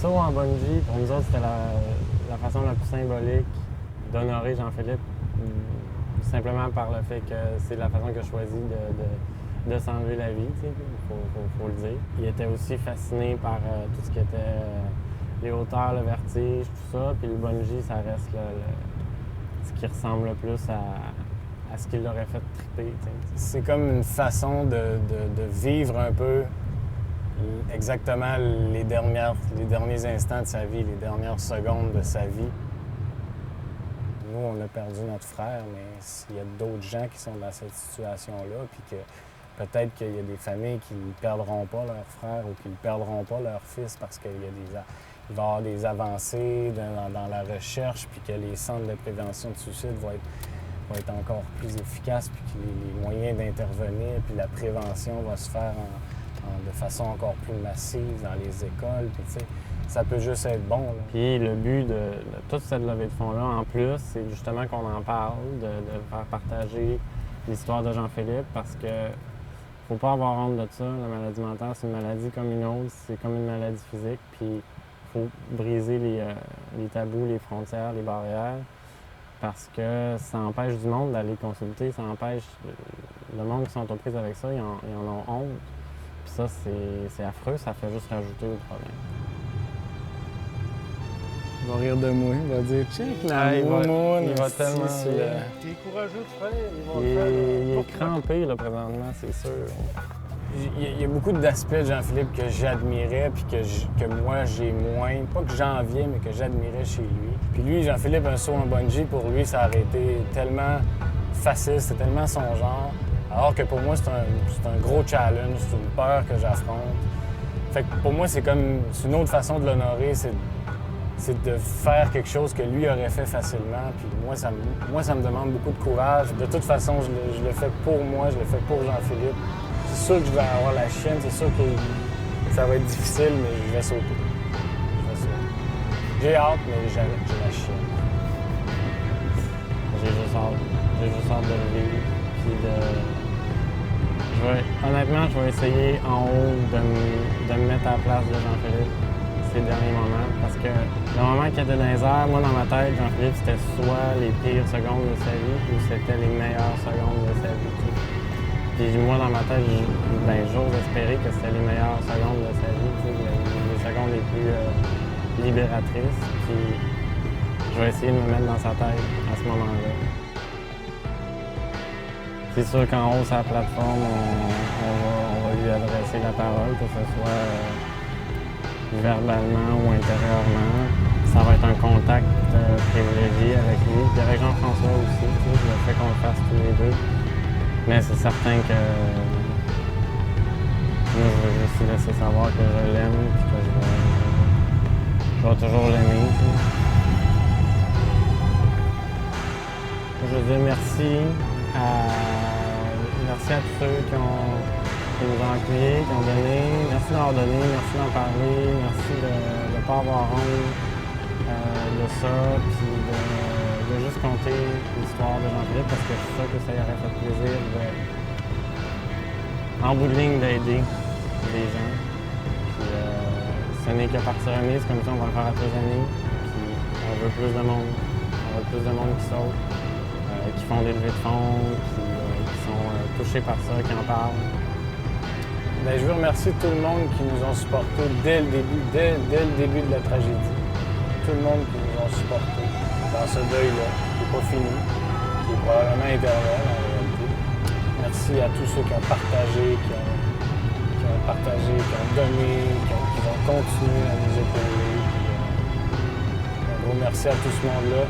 saut en bungee, pour nous autres, c'était la façon la plus symbolique d'honorer Jean-Philippe, simplement par le fait que c'est la façon qu'il a choisi de s'enlever la vie, il faut le dire. Il était aussi fasciné par tout ce qui était les hauteurs, le vertige, tout ça, puis le bungee, ça reste ce qui ressemble le plus à ce qui l'aurait fait triper. C'est comme une façon de vivre un peu exactement les derniers instants de sa vie, les dernières secondes de sa vie. Nous, on a perdu notre frère, mais s'il y a d'autres gens qui sont dans cette situation-là, puis que peut-être qu'il y a des familles qui ne perdront pas leur frère ou qui ne perdront pas leur fils parce qu'il va y avoir des avancées dans la recherche, puis que les centres de prévention de suicide vont être encore plus efficaces, puis que les moyens d'intervenir, puis la prévention va se faire de façon encore plus massive dans les écoles, puis tu sais, ça peut juste être bon. Là. Puis le but de toute cette levée de fonds-là, en plus, c'est justement qu'on en parle, de faire partager l'histoire de Jean-Philippe, parce que faut pas avoir honte de ça. La maladie mentale, c'est une maladie comme une autre, c'est comme une maladie physique, puis il faut briser les tabous, les frontières, les barrières, parce que ça empêche du monde d'aller consulter, ça empêche le monde qui sont aux prises avec ça, ils en ont honte. Puis ça, c'est affreux, ça fait juste rajouter au problème. Il va rire de moi, il va dire « Check, là, il va tellement... Il est courageux de faire, il va le faire. Il est crampé, là, présentement, c'est sûr. Il y a beaucoup d'aspects de Jean-Philippe que j'admirais puis que moi, j'ai moins, pas que j'enviais, mais que j'admirais chez lui. Puis lui, Jean-Philippe, un saut en bungee, pour lui, ça aurait été tellement facile, c'était tellement son genre. Alors que pour moi, c'est un gros challenge, c'est une peur que j'affronte. Fait que pour moi, c'est une autre façon de l'honorer, c'est de faire quelque chose que lui aurait fait facilement. Puis moi, ça me demande beaucoup de courage. De toute façon, je le fais pour moi, je le fais pour Jean-Philippe. C'est sûr que je vais avoir la chienne, c'est sûr que ça va être difficile, mais je vais sauter. J'ai hâte, mais j'ai la chienne. J'ai juste hâte de le vivre, puis honnêtement, je vais essayer en haut de me mettre à la place de Jean-Philippe ces derniers moments, parce que le moment qu'il était dans les airs, moi, dans ma tête, Jean-Philippe, c'était soit les pires secondes de sa vie ou c'était les meilleures secondes de sa vie. Puis moi, dans ma tête, j'ose espérer que c'était les meilleures secondes de sa vie, les secondes les plus libératrices. Puis je vais essayer de me mettre dans sa tête à ce moment-là. C'est sûr qu'en haut, sur la plateforme, on va lui adresser la parole, que ce soit verbalement ou intérieurement. Ça va être un contact privilégié avec lui, puis avec Jean-François aussi. Je le fais qu'on le fasse tous les deux. Mais c'est certain que moi, je veux juste lui laisser savoir que je l'aime et que je vais toujours l'aimer. Je veux dire merci à tous ceux qui nous ont accueillis, qui ont donné. Merci d'avoir donné, merci d'en parler, merci de ne pas avoir honte de ça, puis de juste compter l'histoire de Jean-Philippe, parce que je suis sûr que ça y aurait fait plaisir en bout de ligne d'aider les gens. Puis, ce n'est que partie remise, comme ça on va le faire à tous les années. Puis on veut plus de monde. On veut plus de monde qui saute, qui font des levées de fonds, qui sont touchés par ça, qui en parlent. Bien, je veux remercier tout le monde qui nous ont supportés dès le début de la tragédie. Tout le monde qui nous ont supportés dans ce deuil-là, qui n'est pas fini, qui est probablement éternel en réalité. Merci à tous ceux qui ont partagé, qui ont donné, qui vont continuer à nous épauler. Un gros merci à tout ce monde-là.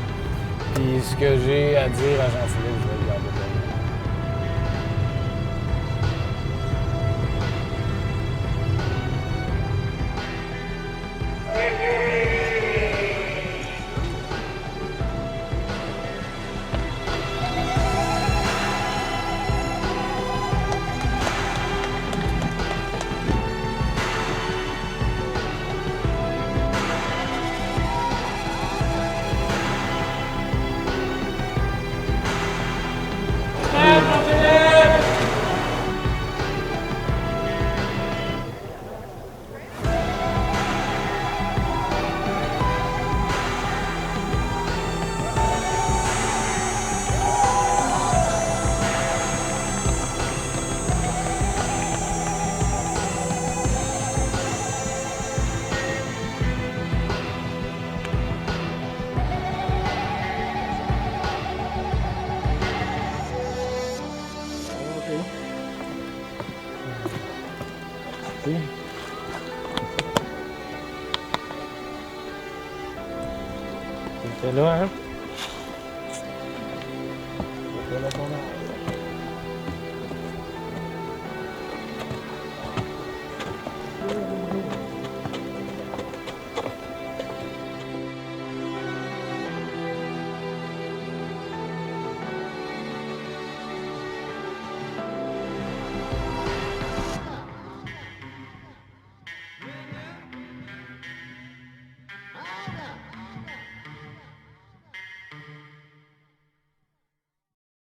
Puis ce que j'ai à dire à Jean-Philippe, je vais le garder pour moi. C'est là, hein?